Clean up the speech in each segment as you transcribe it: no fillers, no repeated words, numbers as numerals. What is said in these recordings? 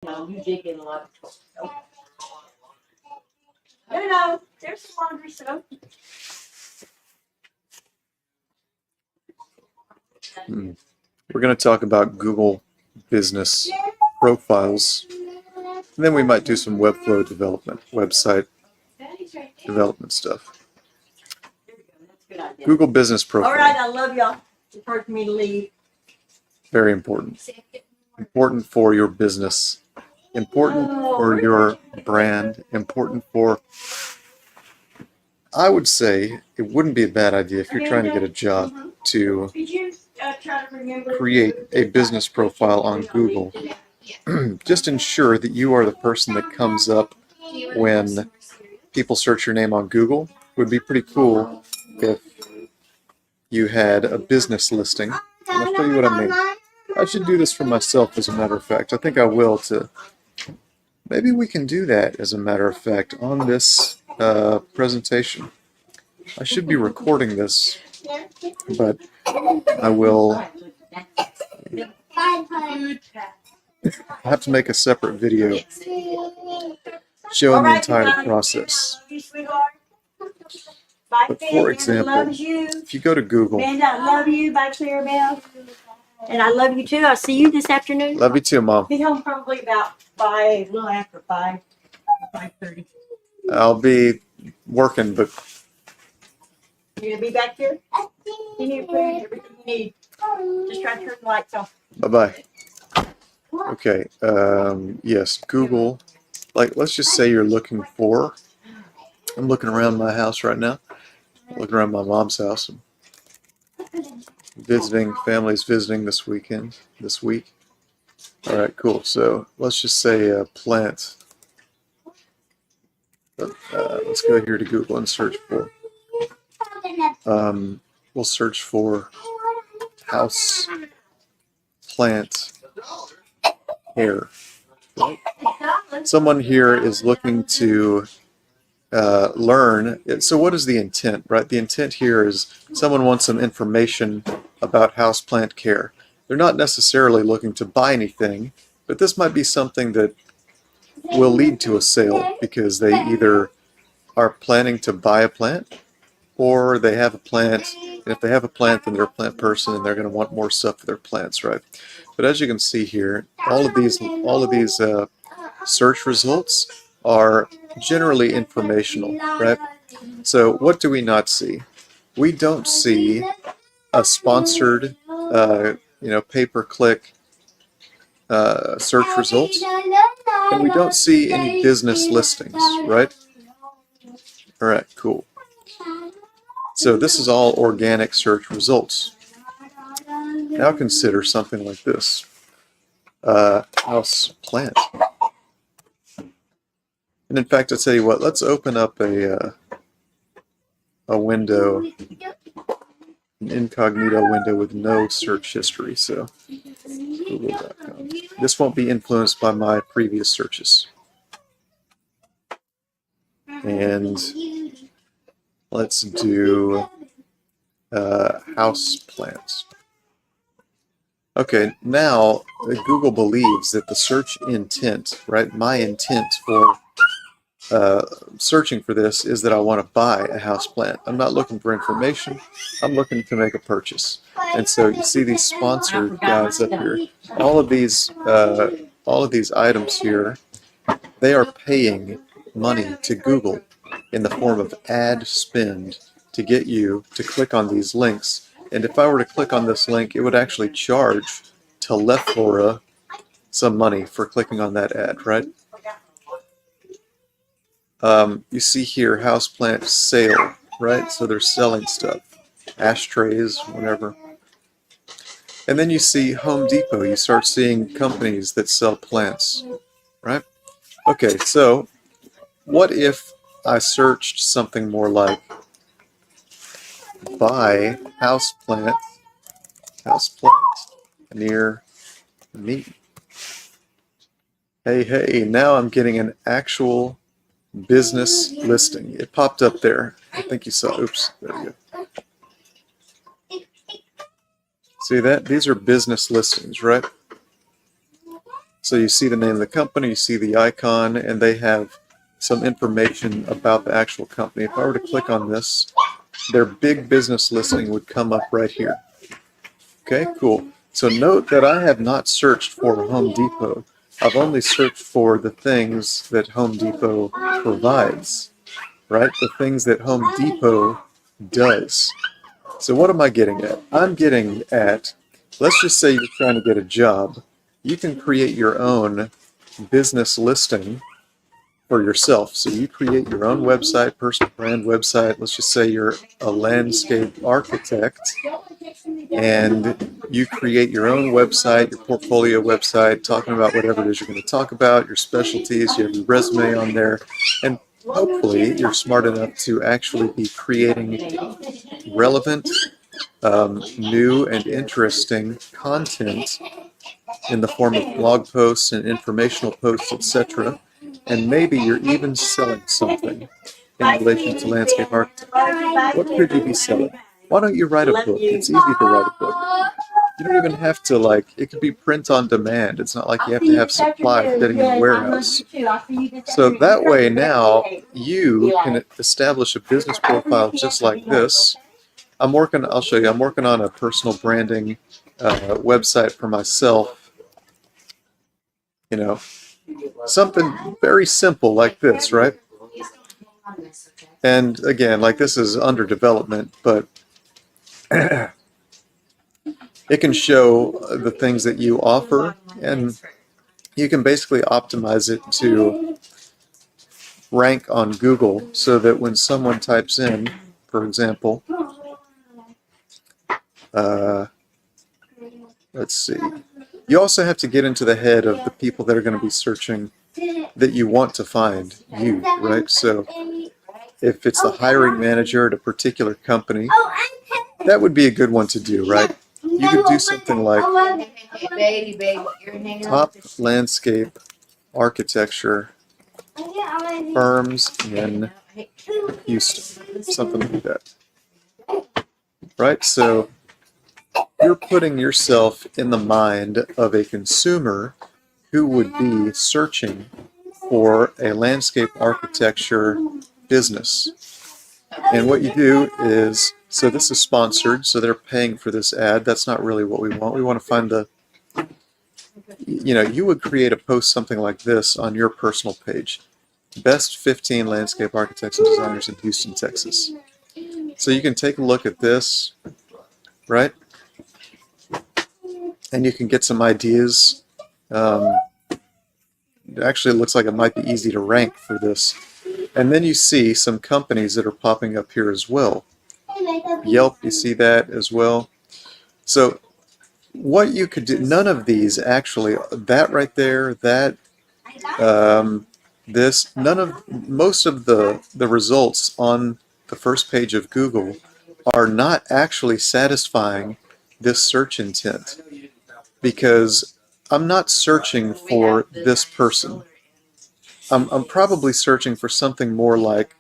No, you did get a lot of trouble. No, there's some laundry soap. We're going to talk about Google business profiles, and then we might do some Webflow development, website development stuff. Google business profile. All right, I love y'all. It's hard for me to leave. Very important. Important for your business. Important for your brand. Important for... I would say it wouldn't be a bad idea if you're trying to get a job to create a business profile on Google. Just ensure that you are the person that comes up when people search your name on Google. It would be pretty cool if you had a business listing. And I'll show you what I mean. I should do this for myself, as a matter of fact. I think I will too. Maybe we can do that, as a matter of fact, on this presentation. I should be recording this, but I will have to make a separate video showing the entire process. But for example, if you go to Google... Amanda, I love you. Bye, Clarabelle. And I love you too. I'll see you this afternoon. Love you too, Mom. Be home probably about 5, a little after 5:30. I'll be working, but... You gonna be back here? You need food, everything you need. Just try to turn the lights off. Bye-bye. Okay, yes, Google, like, let's just say you're looking for... I'm looking around my house right now. Looking around my mom's house. Visiting, families visiting this week. Alright, cool. So, let's just say plant. Let's go here to Google and search for... we'll search for house plant hair. Someone here is looking to learn. So what is the intent, right? The intent here is someone wants some information about houseplant care. They're not necessarily looking to buy anything, but this might be something that will lead to a sale because they either are planning to buy a plant or they have a plant. And if they have a plant, then they're a plant person and they're going to want more stuff for their plants, right? But as you can see here, all of these search results are generally informational, right? So what do we not see? We don't see a sponsored, pay-per-click search results, and we don't see any business listings, right? All right, cool. So this is all organic search results. Now consider something like this: house plant. And in fact, I'll tell you what, let's open up a window, an incognito window with no search history. So, google.com. This won't be influenced by my previous searches. And let's do house plants. Okay, now Google believes that the search intent, right, my intent for searching for this is that I want to buy a house plant. I'm not looking for information. I'm looking to make a purchase. And so you see these sponsored guys up here. All of these items here, they are paying money to Google in the form of ad spend to get you to click on these links. And if I were to click on this link, it would actually charge Teleflora some money for clicking on that ad, right? You see here houseplant sale, right? So they're selling stuff, ashtrays, whatever. And then you see Home Depot. You start seeing companies that sell plants, right? Okay, so what if I searched something more like buy houseplant near me? Hey, now I'm getting an actual business listing. It popped up there. I think you saw. Oops, there we go. See that? These are business listings, right? So you see the name of the company, you see the icon, and they have some information about the actual company. If I were to click on this, their big business listing would come up right here. Okay, cool. So note that I have not searched for Home Depot. I've only searched for the things that Home Depot provides, right? The things that Home Depot does. So what am I getting at? I'm getting at, let's just say you're trying to get a job. You can create your own business listing for yourself. So you create your own website, personal brand website. Let's just say you're a landscape architect and you create your own website, your portfolio website, talking about whatever it is you're going to talk about, your specialties, you have your resume on there, and hopefully you're smart enough to actually be creating relevant, new and interesting content in the form of blog posts and informational posts, etc. And maybe you're even selling something in relation to landscape architecture. What could you be selling? Why don't you write a book? It's easy to write a book. You don't even have to, like, it could be print on demand. It's not like you have to have supply sitting in a warehouse. So that way now you can establish a business profile just like this. I'll show you, I'm working on a personal branding website for myself. You know, something very simple like this, right? And again, like this is under development, but it can show the things that you offer, and you can basically optimize it to rank on Google so that when someone types in, for example, let's see, you also have to get into the head of the people that are going to be searching that you want to find you, right? So if it's the hiring manager at a particular company, that would be a good one to do, right? You could do something like top landscape architecture firms in Houston, something like that, right? So you're putting yourself in the mind of a consumer who would be searching for a landscape architecture business. And what you do is, so this is sponsored, so they're paying for this ad. That's not really what we want. We want to find the, you would create a post something like this on your personal page. Best 15 landscape architects and designers in Houston, Texas. So you can take a look at this, right? And you can get some ideas. Actually, it looks like it might be easy to rank for this. And then you see some companies that are popping up here as well. Yelp, you see that as well. So what you could do, none of these actually, that right there, that, this, most of the results on the first page of Google are not actually satisfying this search intent, because I'm not searching for this person. I'm probably searching for something more like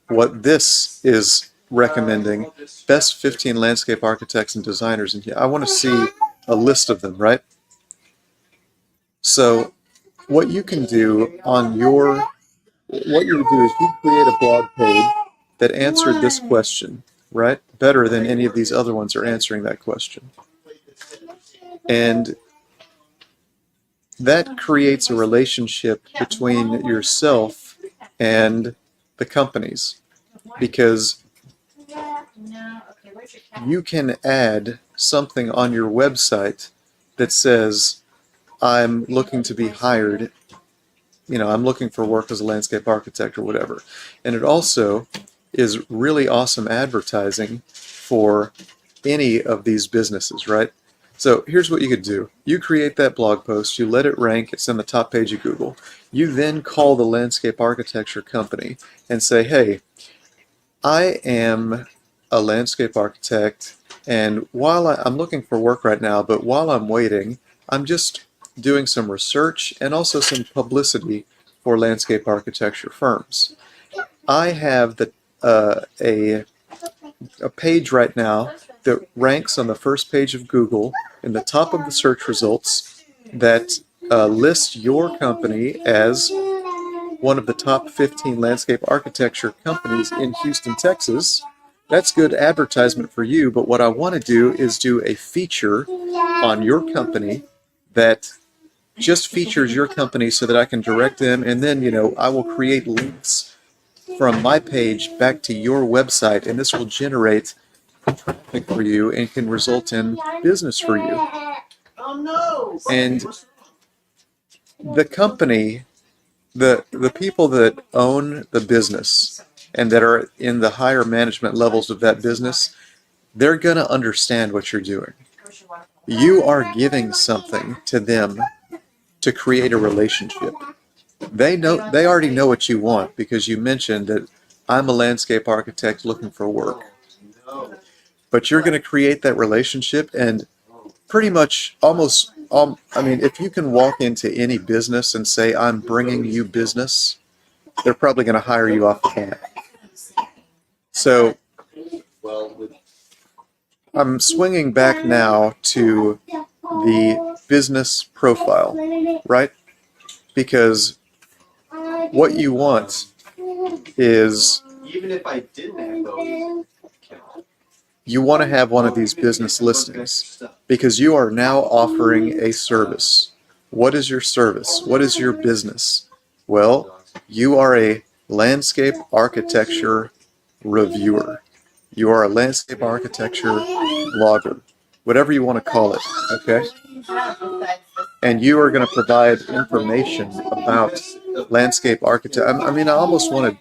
what this is recommending, best 15 landscape architects and designers. And I want to see a list of them, right? So what you can do on what you do is you create a blog page that answered this question, right? Better than any of these other ones are answering that question. And that creates a relationship between yourself and the companies, because you can add something on your website that says, I'm looking to be hired, I'm looking for work as a landscape architect or whatever. And it also is really awesome advertising for any of these businesses, right? So here's what you could do. You create that blog post, you let it rank, it's on the top page of Google. You then call the landscape architecture company and say, hey, I am a landscape architect, and while I'm looking for work right now, but while I'm waiting, I'm just doing some research and also some publicity for landscape architecture firms. I have a page right now that ranks on the first page of Google in the top of the search results that list your company as one of the top 15 landscape architecture companies in Houston, Texas. That's good advertisement for you, but what I want to do is do a feature on your company that just features your company so that I can direct them, and then, I will create links from my page back to your website, and this will generate traffic for you and can result in business for you. Oh no! And the company, the people that own the business and that are in the higher management levels of that business, they're going to understand what you're doing. You are giving something to them to create a relationship. They already know what you want because you mentioned that I'm a landscape architect looking for work. But you're going to create that relationship, and pretty much almost, if you can walk into any business and say, I'm bringing you business, they're probably going to hire you off the bat. So I'm swinging back now to the business profile, right? Because what you want is, even if I didn't have those, you want to have one of these business listings because you are now offering a service. What is your service? What is your business? Well, you are a landscape architecture reviewer. You are a landscape architecture blogger, whatever you want to call it, okay? And you are going to provide information about landscape architecture. I almost want to,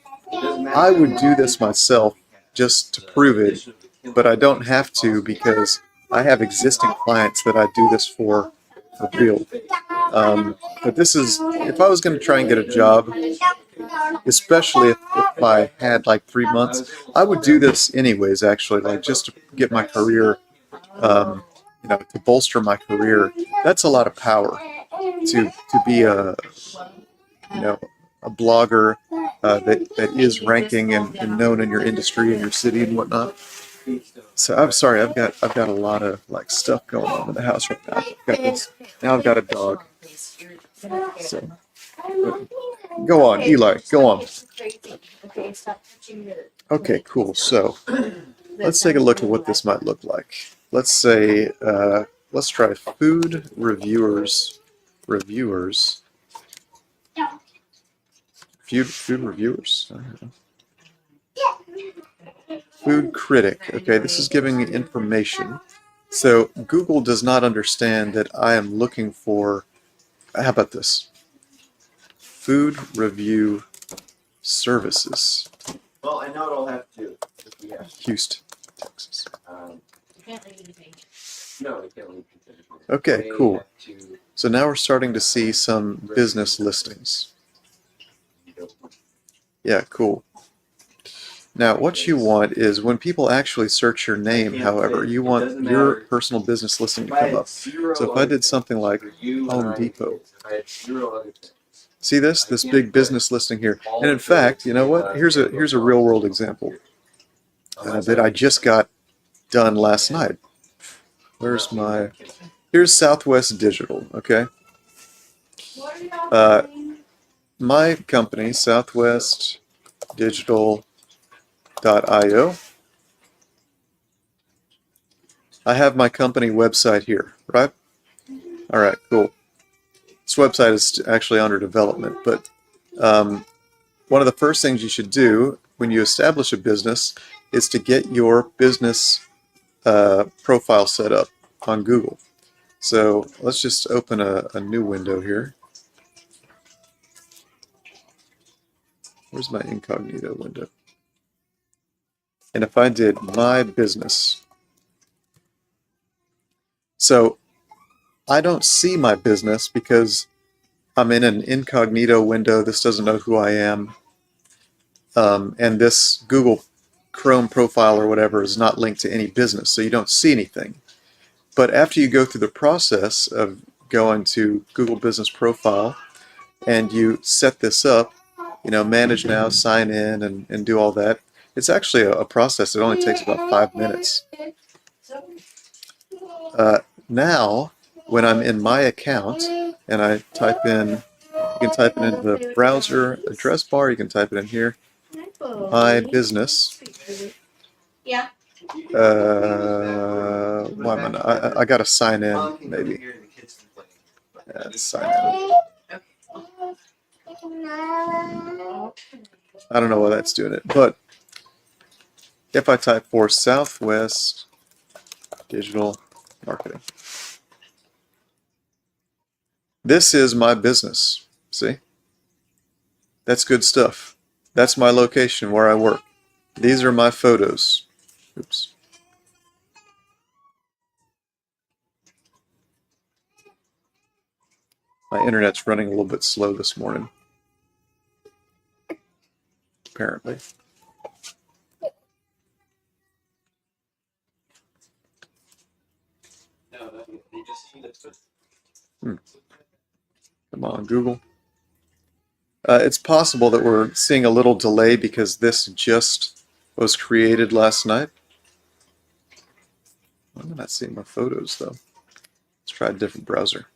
I would do this myself just to prove it, but I don't have to because I have existing clients that I do this for real. But this is, if I was going to try and get a job, especially if I had like 3 months, I would do this anyways, actually, like just to get my career, to bolster my career. That's a lot of power to be a blogger that is ranking and known in your industry and your city and whatnot. So I'm sorry, I've got a lot of like stuff going on in the house right now. Now I've got a dog. So go on, Eli, go on. Okay, cool. So let's take a look at what this might look like. Let's say let's try food reviewers. Food reviewers. I don't know. Food critic. Okay, this is giving me information. So Google does not understand that I am looking for, how about this? Food review services. well, I know what I'll have to do. Yeah. Houston, Texas. No, I can't leave. Okay, cool. So now we're starting to see some business listings. Yeah, cool. Now, what you want is when people actually search your name, however, you want your personal business listing to come up. So if I did something like Home Depot, see this big business listing here. And in fact, you know what? Here's a real world example that I just got done last night. Here's Southwest Digital, okay? My company, Southwest Digital .io. I have my company website here, right? All right, cool. This website is actually under development, but one of the first things you should do when you establish a business is to get your business profile set up on Google. So let's just open a new window here. Where's my incognito window? And if I did my business, so I don't see my business because I'm in an incognito window. This doesn't know who I am. And this Google Chrome profile or whatever is not linked to any business, so you don't see anything. But after you go through the process of going to Google Business Profile and you set this up, manage now, sign in, and do all that, it's actually a process that only takes about 5 minutes. Now, when I'm in my account and I type in, you can type it into the browser address bar, you can type it in here, my business. Yeah. Why am I not? I gotta sign in, maybe. Let's sign in. I don't know why that's doing it, but if I type for Southwest Digital Marketing, this is my business. See? That's good stuff. That's my location where I work. These are my photos. Oops. My internet's running a little bit slow this morning. Apparently. Come on, Google. It's possible that we're seeing a little delay because this just was created last night. I'm not seeing my photos though. Let's try a different browser.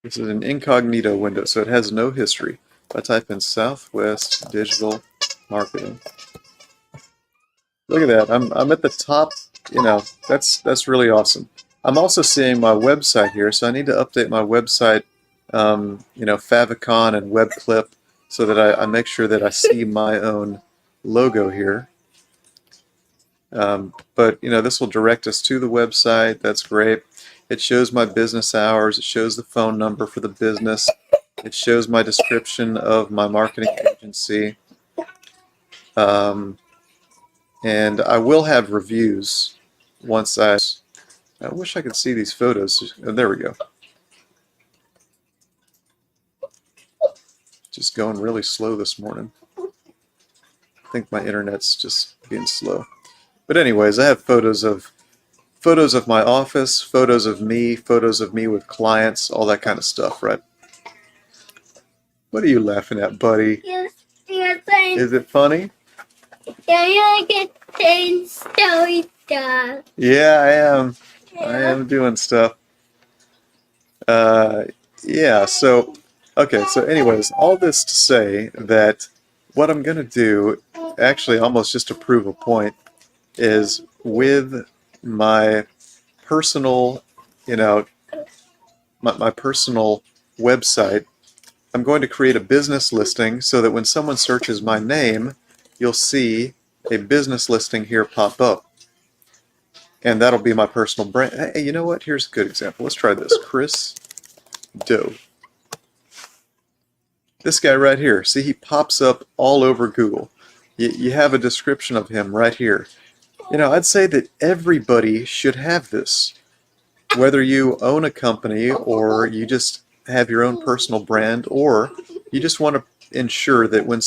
This is an incognito window, so it has no history. If I type in Southwest Digital Marketing, look at that. I'm at the top. You know, that's really awesome. I'm also seeing my website here, so I need to update my website. You know, favicon and web clip, so that I make sure that I see my own logo here. But you know, this will direct us to the website. That's great. It shows my business hours. It shows the phone number for the business. It shows my description of my marketing agency. And I will have reviews once I wish I could see these photos. Oh, there we go. Just going really slow this morning. I think my internet's just being slow. But anyways, I have photos of my office, photos of me with clients, all that kind of stuff, right? What are you laughing at, buddy? Yes, Is it funny? I get story stuff. Yeah, I am doing stuff. Yeah, so, okay, so anyways, all this to say that what I'm going to do, actually almost just to prove a point, is with my personal, you know, my personal website, I'm going to create a business listing so that when someone searches my name, you'll see a business listing here pop up. And that'll be my personal brand. Hey, you know what? Here's a good example. Let's try this. Chris Doe. This guy right here. See, he pops up all over Google. You have a description of him right here. You know, I'd say that everybody should have this. Whether you own a company or you just have your own personal brand, or you just want to ensure that when